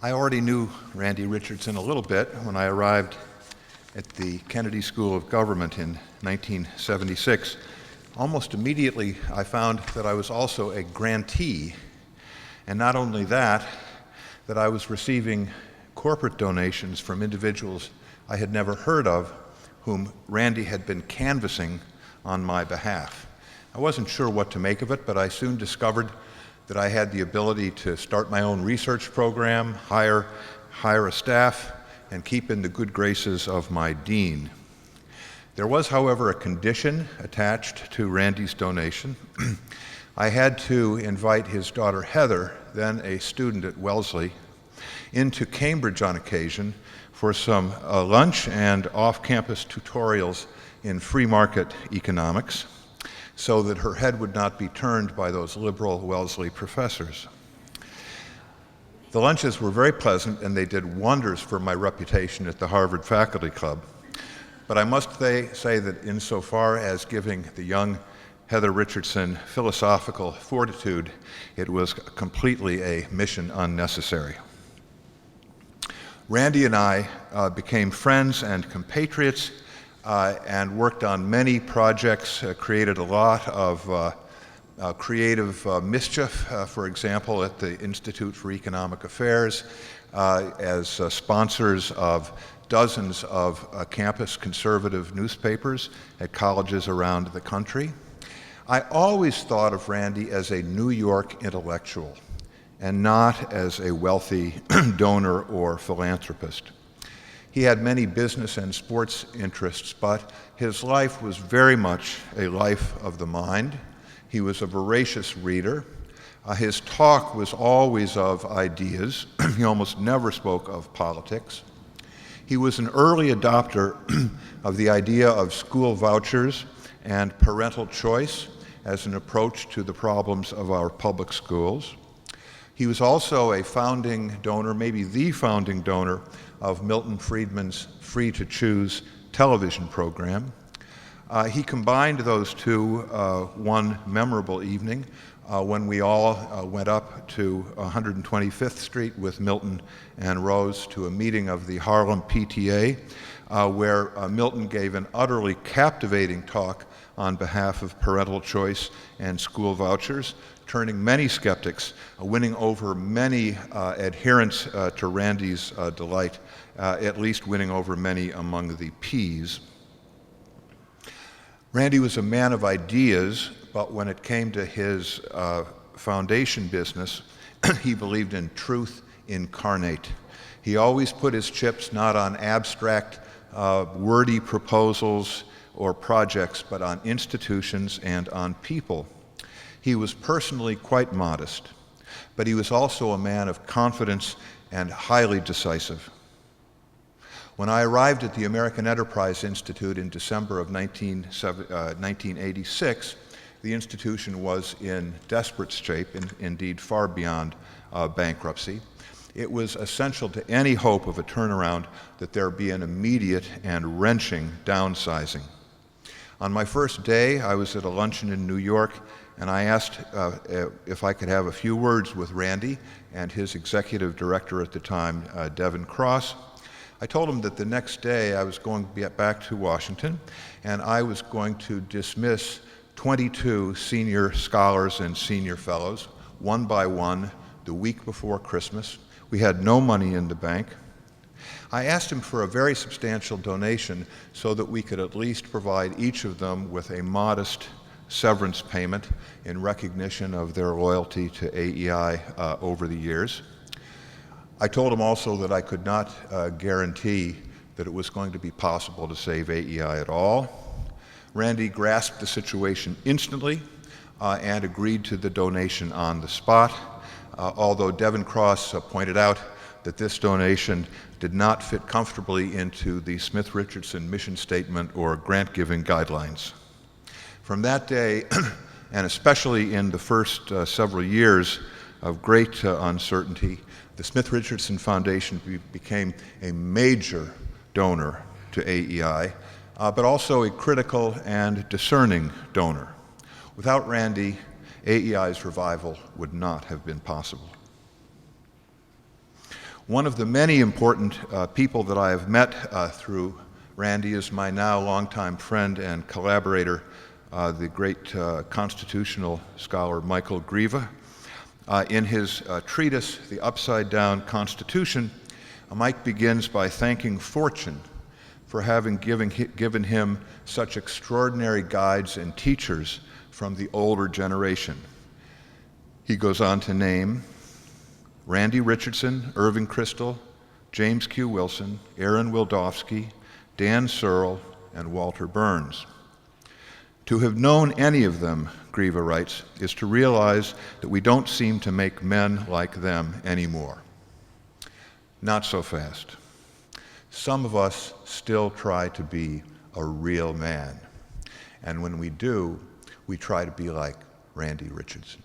I already knew Randy Richardson a little bit when I arrived at the Kennedy School of Government in 1976. Almost immediately, I found that I was also a grantee, and not only that I was receiving corporate donations from individuals I had never heard of, whom Randy had been canvassing on my behalf. I wasn't sure what to make of it, but I soon discovered that I had the ability to start my own research program, hire a staff, and keep in the good graces of my dean. There was, however, a condition attached to Randy's donation. I had to invite his daughter Heather, then a student at Wellesley, into Cambridge on occasion for some lunch and off-campus tutorials in free market economics, so that her head would not be turned by those liberal Wellesley professors. The lunches were very pleasant, and they did wonders for my reputation at the Harvard Faculty Club. But I must say that insofar as giving the young Heather Richardson philosophical fortitude, it was completely a mission unnecessary. Randy and I became friends and compatriots, and worked on many projects, created a lot of creative mischief, for example, at the Institute for Economic Affairs, as sponsors of dozens of campus conservative newspapers at colleges around the country. I always thought of Randy as a New York intellectual and not as a wealthy donor or philanthropist. He had many business and sports interests, but his life was very much a life of the mind. He was a voracious reader. His talk was always of ideas. He almost never spoke of politics. He was an early adopter of the idea of school vouchers and parental choice as an approach to the problems of our public schools. He was also a founding donor, maybe the founding donor, of Milton Friedman's Free to Choose television program. He combined those two one memorable evening when we all went up to 125th Street with Milton and Rose to a meeting of the Harlem PTA, where Milton gave an utterly captivating talk on behalf of parental choice and school vouchers, turning many skeptics, winning over many adherents to Randy's delight, at least winning over many among the Ps. Randy was a man of ideas, but when it came to his foundation business, he believed in truth incarnate. He always put his chips not on abstract, wordy proposals or projects, but on institutions and on people. He was personally quite modest, but he was also a man of confidence and highly decisive. When I arrived at the American Enterprise Institute in December of 1986, the institution was in desperate shape, indeed far beyond bankruptcy. It was essential to any hope of a turnaround that there be an immediate and wrenching downsizing. On my first day, I was at a luncheon in New York, and I asked if I could have a few words with Randy and his executive director at the time, Devin Cross. I told him that the next day I was going to get back to Washington, and I was going to dismiss 22 senior scholars and senior fellows, one by one, the week before Christmas. We had no money in the bank. I asked him for a very substantial donation so that we could at least provide each of them with a modest severance payment in recognition of their loyalty to AEI over the years. I told him also that I could not guarantee that it was going to be possible to save AEI at all. Randy grasped the situation instantly and agreed to the donation on the spot, although Devin Cross pointed out that this donation did not fit comfortably into the Smith-Richardson mission statement or grant-giving guidelines. From that day, and especially in the first several years of great uncertainty, the Smith-Richardson Foundation became a major donor to AEI, but also a critical and discerning donor. Without Randy, AEI's revival would not have been possible. One of the many important people that I have met through Randy is my now longtime friend and collaborator, the great constitutional scholar Michael Grieve. In his treatise, The Upside-Down Constitution, Mike begins by thanking fortune for having given him such extraordinary guides and teachers from the older generation. He goes on to name Randy Richardson, Irving Kristol, James Q. Wilson, Aaron Wildofsky, Dan Searle, and Walter Burns. To have known any of them, Grieve writes, is to realize that we don't seem to make men like them anymore. Not so fast. Some of us still try to be a real man. And when we do, we try to be like Randy Richardson.